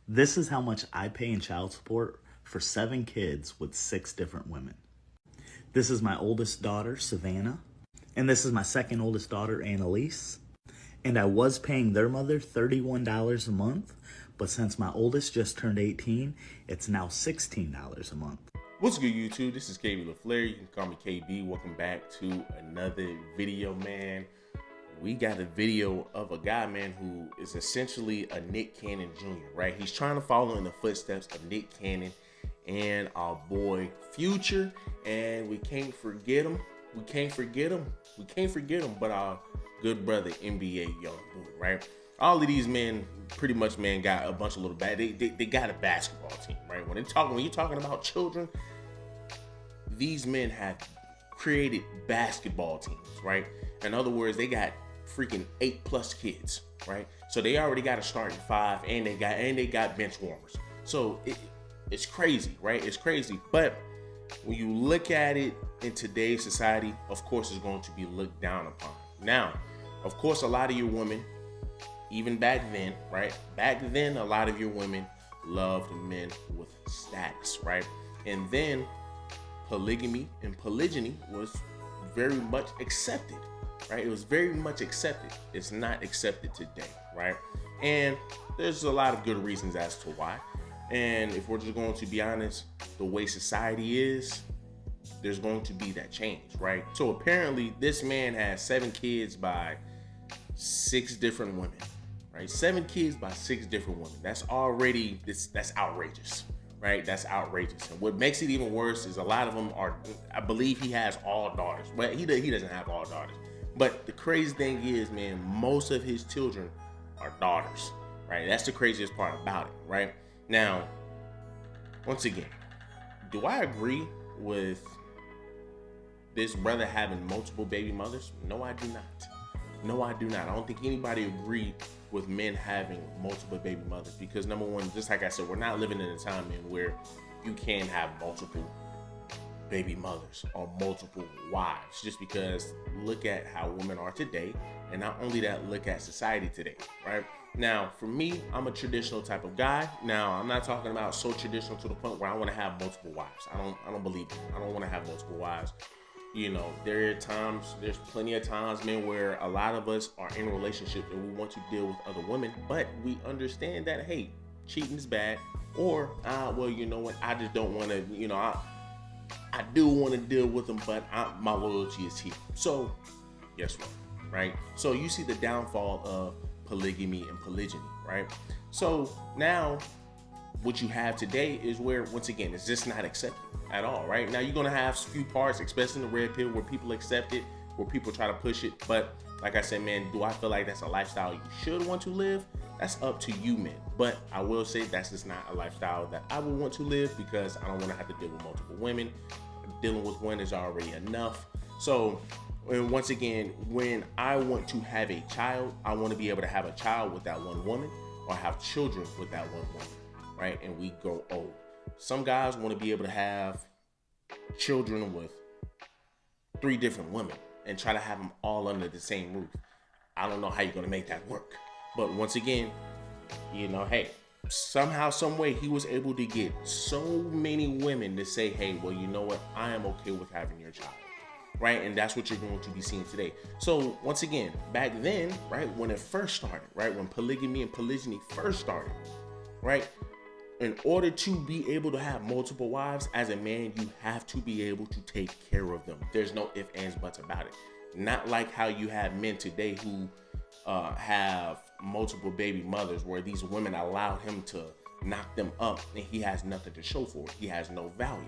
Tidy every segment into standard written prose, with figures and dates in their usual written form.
This is how much I pay in child support for 7 kids with 6 different women. This is my oldest daughter, Savannah, and this is my second oldest daughter, Annalise. And I was paying their mother $31 a month, but since my oldest just turned 18, it's now $16 a month. What's good, YouTube? This is KB LaFleur. You can call me KB. Welcome back to another video, man. We got a video of a guy, man, who is essentially a Nick Cannon Jr., right? He's trying to follow in the footsteps of Nick Cannon and our boy Future, and we can't forget him. We can't forget him, but our good brother, NBA Youngboy, right? All of these men pretty much, man, got a bunch of little they got a basketball team, right? When you're talking about children, these men have created basketball teams, right? In other words, they got freaking 8+ kids, right? So they already got a starting 5, and they got bench warmers. So it's crazy, right? It's crazy. But when you look at it in today's society, of course, it's going to be looked down upon. Now, of course, a lot of your women, even back then, right? Back then, a lot of your women loved men with status, right? And then polygamy and polygyny was very much accepted, right? It was very much accepted. It's not accepted today, right? And there's a lot of good reasons as to why. And if we're just going to be honest, the way society is, there's going to be that change, right? So apparently this man has 7 kids by 6 different women, right? 7 kids by 6 different women. That's already, that's outrageous, right? That's outrageous. And what makes it even worse is a lot of them are, I believe he has all daughters, but he doesn't have all daughters. But the crazy thing is, man, most of his children are daughters, right? That's the craziest part about it, right? Now, once again, do I agree with this brother having multiple baby mothers? No, I do not. No, I do not. I don't think anybody agree with men having multiple baby mothers because, number one, just like I said, we're not living in a time, man, where you can have multiple baby mothers or multiple wives, just because look at how women are today, and not only that, look at society today, right? Now, for me, I'm a traditional type of guy. Now, I'm not talking about so traditional to the point where I want to have multiple wives. I don't believe it. I don't want to have multiple wives. You know, there's plenty of times, man, where a lot of us are in relationships and we want to deal with other women, but we understand that, hey, cheating is bad, or, well, you know what, I just don't want to, you know, I do want to deal with them, but my loyalty is here. So, guess what, right? So you see the downfall of polygamy and polygyny, right? So now what you have today is where, once again, it's just not accepted at all, right? Now you're going to have a few parts, especially in the red pill, where people accept it, where people try to push it. But like I said, man, do I feel like that's a lifestyle you should want to live? That's up to you, man. But I will say that's just not a lifestyle that I would want to live, because I don't want to have to deal with multiple women. Dealing with one is already enough. So, and once again, when I want to have a child, I want to be able to have a child with that one woman, or have children with that one woman, right? And we grow old. Some guys want to be able to have children with 3 different women and try to have them all under the same roof. I don't know how you're going to make that work. But once again, you know, hey, somehow, some way, he was able to get so many women to say, hey, well, you know what, I am okay with having your child, right? And that's what you're going to be seeing today. So once again, back then, right, when it first started, right, when polygamy and polygyny first started, right, in order to be able to have multiple wives as a man, you have to be able to take care of them. There's no ifs, ands, buts about it. Not like how you have men today who have multiple baby mothers, where these women allow him to knock them up and he has nothing to show for it. He has no value,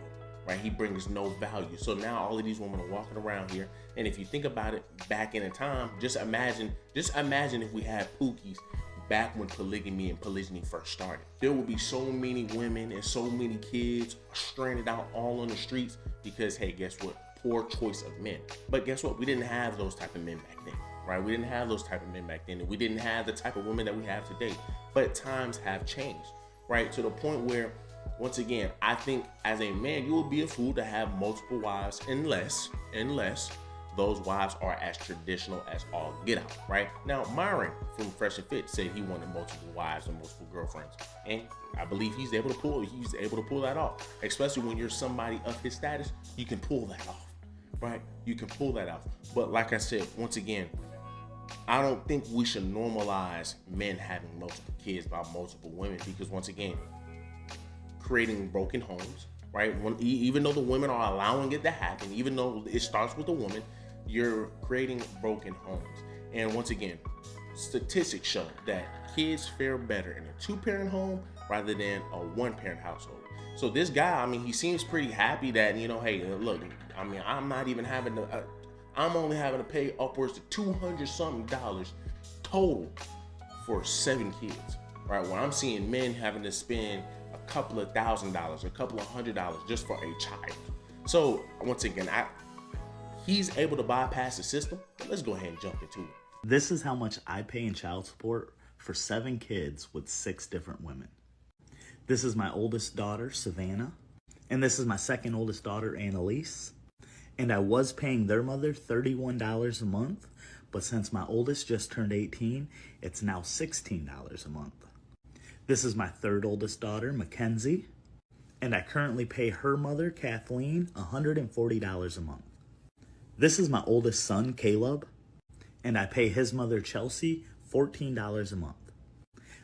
right? He brings no value. So now all of these women are walking around here. And if you think about it, back in a time, just imagine if we had Pookies back when polygamy and polygyny first started. There would be so many women and so many kids stranded out all on the streets because, hey, guess what? Poor choice of men. But guess what? We didn't have those type of men back then, right? We didn't have those type of men back then. And we didn't have the type of women that we have today. But times have changed, right? To the point where, once again, I think as a man, you will be a fool to have multiple wives unless those wives are as traditional as all get out, right? Now, Myron from Fresh and Fit said he wanted multiple wives and multiple girlfriends, and I believe he's able to pull that off. Especially when you're somebody of his status, you can pull that off, right? You can pull that off. But like I said, once again, I don't think we should normalize men having multiple kids by multiple women, because once again, creating broken homes, right? Even though the women are allowing it to happen, even though it starts with the woman, you're creating broken homes. And once again, statistics show that kids fare better in a two-parent home rather than a one-parent household. So this guy, I mean, he seems pretty happy that, you know, hey, look, I mean, I'm only having to pay upwards to $200 something total for 7 kids, right? When I'm seeing men having to spend a couple of $1,000, a couple of $100 just for a child. So once again, he's able to bypass the system. Let's go ahead and jump into it. This is how much I pay in child support for 7 kids with 6 different women. This is my oldest daughter, Savannah, and this is my second oldest daughter, Annalise. And I was paying their mother $31 a month, but since my oldest just turned 18, it's now $16 a month. This is my third oldest daughter, Mackenzie, and I currently pay her mother, Kathleen, $140 a month. This is my oldest son, Caleb, and I pay his mother, Chelsea, $14 a month.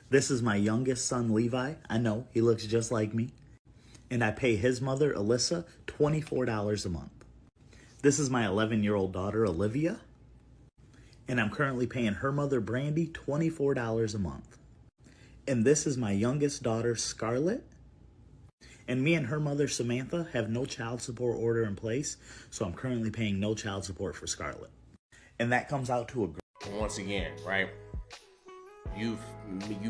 This is my youngest son, Levi. I know, he looks just like me. And I pay his mother, Alyssa, $24 a month. This is my 11-year-old daughter, Olivia, and I'm currently paying her mother, Brandy, $24 a month. And this is my youngest daughter, Scarlett, and me and her mother, Samantha, have no child support order in place, so I'm currently paying no child support for Scarlett. And that comes out to a... Once again, right, you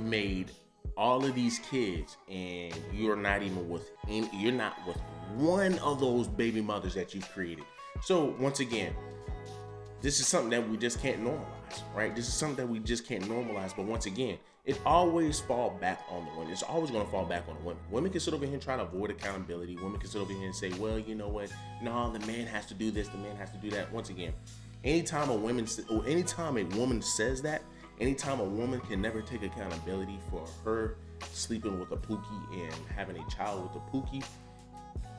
made all of these kids, and you're not with one of those baby mothers that you've created. So once again, this is something that we just can't normalize, right? This is something that we just can't normalize. But once again, it always falls back on the women. It's always going to fall back on the women. Women can sit over here and try to avoid accountability. Women can sit over here and say, well, you know what? No, the man has to do this. The man has to do that. Once again, anytime a woman says that, anytime a woman can never take accountability for her sleeping with a pookie and having a child with a pookie,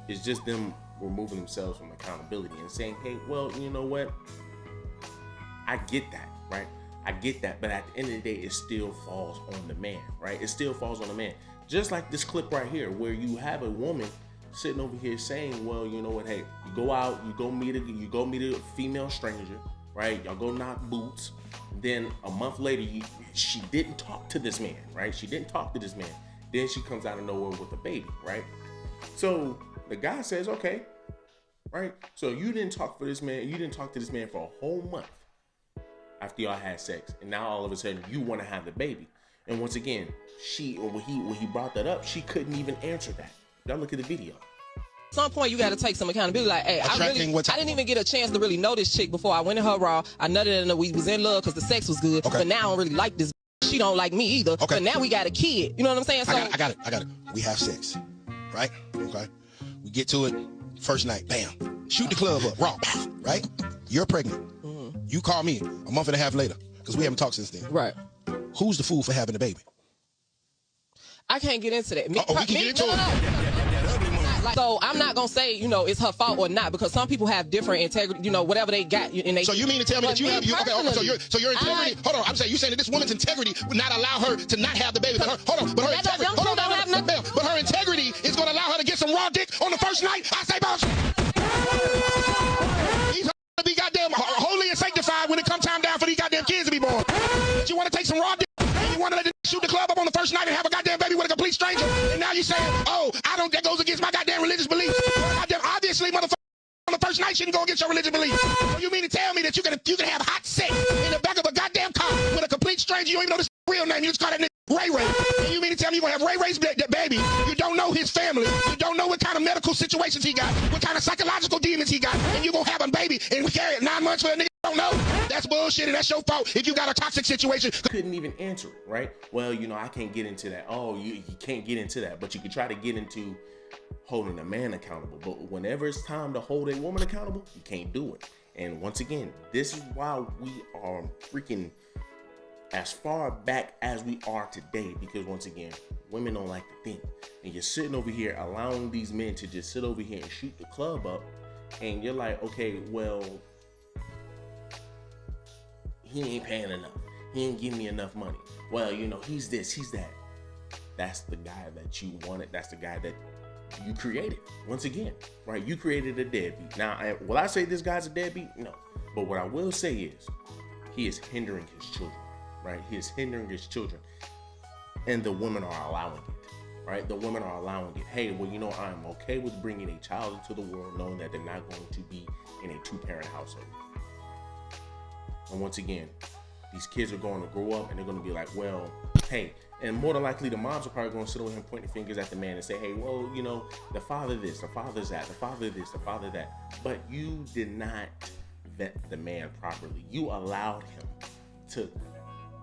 it's just them removing themselves from accountability and saying, hey, well, you know what? I get that, right? I get that. But at the end of the day, it still falls on the man, right? It still falls on the man. Just like this clip right here, where you have a woman sitting over here saying, well, you know what? Hey, you go out, you go meet a female stranger, right? Y'all go knock boots. Then a month later, she didn't talk to this man, right? She didn't talk to this man. Then she comes out of nowhere with a baby, right? So the guy says, okay, right? So you didn't talk to this man for a whole month after y'all had sex, and now all of a sudden you want to have the baby. And once again, when he brought that up, she couldn't even answer that. Y'all look at the video. At some point, you got to take some accountability. Like, hey, I didn't even get a chance to really know this chick before I went in her raw. I nutted in her. We was in love because the sex was good. Okay. But now I don't really like this. She don't like me either. Okay. But now we got a kid. You know what I'm saying? So I got it. We have sex, right? Okay. We get to it. First night, bam. Shoot the club up, raw, right? You're pregnant. Mm-hmm. You call me a month and a half later because we haven't talked since then. Right. Who's the fool for having a baby? I can't get into that. We can get into it. So I'm not gonna say, you know, it's her fault or not, because some people have different integrity, you know, whatever they got. And they, so you mean to tell me that you have so your integrity? Hold on, I'm saying you saying that this woman's integrity would not allow her to not have the baby. But her integrity is gonna allow her to get some raw dick on the first night. I say, boss. He's gonna be goddamn holy and sanctified when it comes time down for these goddamn kids to be born. But you want to take some raw dick and you want to let it shoot the club up on the first night and have a goddamn baby with a complete stranger, and now you saying, oh, that goes against my goddamn religious beliefs. Well, obviously, motherfucker, on the first night shouldn't go against your religious beliefs. So you mean to tell me that you can have hot sex in the back of a goddamn car with a complete stranger? You don't even know this real name. You just call that nigga Ray Ray. And you mean to tell me you're going to have Ray Ray's baby? You don't know his family. You don't know what kind of medical situations he got, what kind of psychological demons he got, and you're going to have a baby and carry it 9 months for a nigga. Don't know. That's bullshit, and that's your fault if you got a toxic situation. Couldn't even answer it, right? Well, you know, I can't get into that. Oh, you can't get into that, but you can try to get into holding a man accountable. But whenever it's time to hold a woman accountable, you can't do it. And once again, this is why we are freaking as far back as we are today, because once again, women don't like to think. And you're sitting over here allowing these men to just sit over here and shoot the club up, and you're like, okay, well, he ain't paying enough. He ain't giving me enough money. Well, you know, he's this, he's that. That's the guy that you wanted. That's the guy that you created. Once again, right? You created a deadbeat. Now, will I say this guy's a deadbeat? No. But what I will say is he is hindering his children, right? He is hindering his children. And the women are allowing it, right? The women are allowing it. Hey, well, you know, I'm okay with bringing a child into the world knowing that they're not going to be in a two-parent household. And once again, these kids are going to grow up and they're going to be like, well, hey, and more than likely the moms are probably going to sit over here and pointing fingers at the man and say, hey, well, you know, the father this, the father's that, the father this, the father that. But you did not vet the man properly. You allowed him to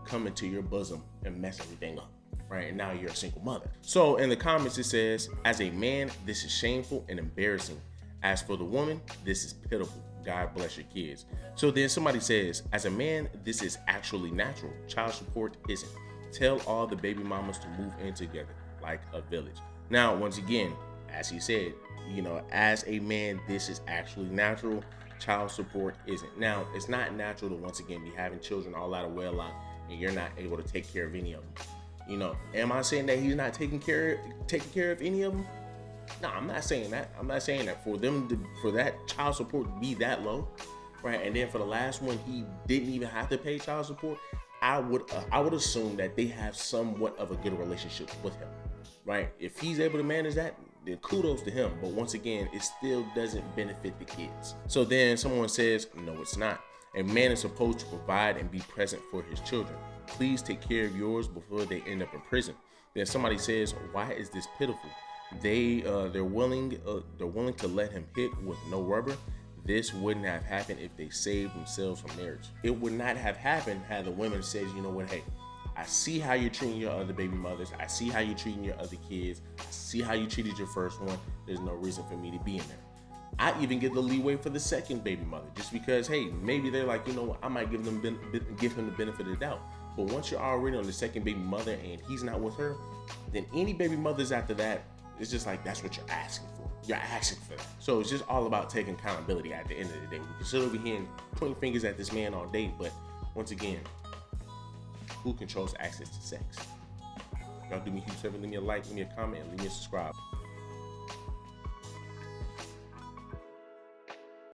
come into your bosom and mess everything up, right? And now you're a single mother. So in the comments it says, as a man, this is shameful and embarrassing. As for the woman, this is pitiful. God bless your kids. So then somebody says, as a man, this is actually natural. Child support isn't. Tell all the baby mamas to move in together like a village. Now, once again, as he said, you know, as a man, this is actually natural. Child support isn't. Now, it's not natural to once again be having children all out of wedlock and you're not able to take care of any of them. You know, am I saying that he's not taking care of any of them? No, I'm not saying that. I'm not saying that for that child support to be that low, right? And then for the last one, he didn't even have to pay child support. I would assume that they have somewhat of a good relationship with him, right? If he's able to manage that, then kudos to him. But once again, it still doesn't benefit the kids. So then someone says, no, it's not. A man is supposed to provide and be present for his children. Please take care of yours before they end up in prison. Then somebody says, why is this pitiful? They're willing to let him hit with no rubber. This wouldn't have happened if they saved themselves from marriage. It would not have happened had the women said, you know what, hey, I see how you're treating your other baby mothers. I see how you're treating your other kids. I see how you treated your first one. There's no reason for me to be in there. I even give the leeway for the second baby mother, just because, hey, maybe they're like, you know what, I might give him the benefit of the doubt. But once you're already on the second baby mother and he's not with her, then any baby mothers after that, it's just like, that's what you're asking for. You're asking for that. So it's just all about taking accountability at the end of the day. We can sit over here and point fingers at this man all day, but once again, who controls access to sex? Y'all do me a huge favor, leave me a like, leave me a comment, and leave me a subscribe.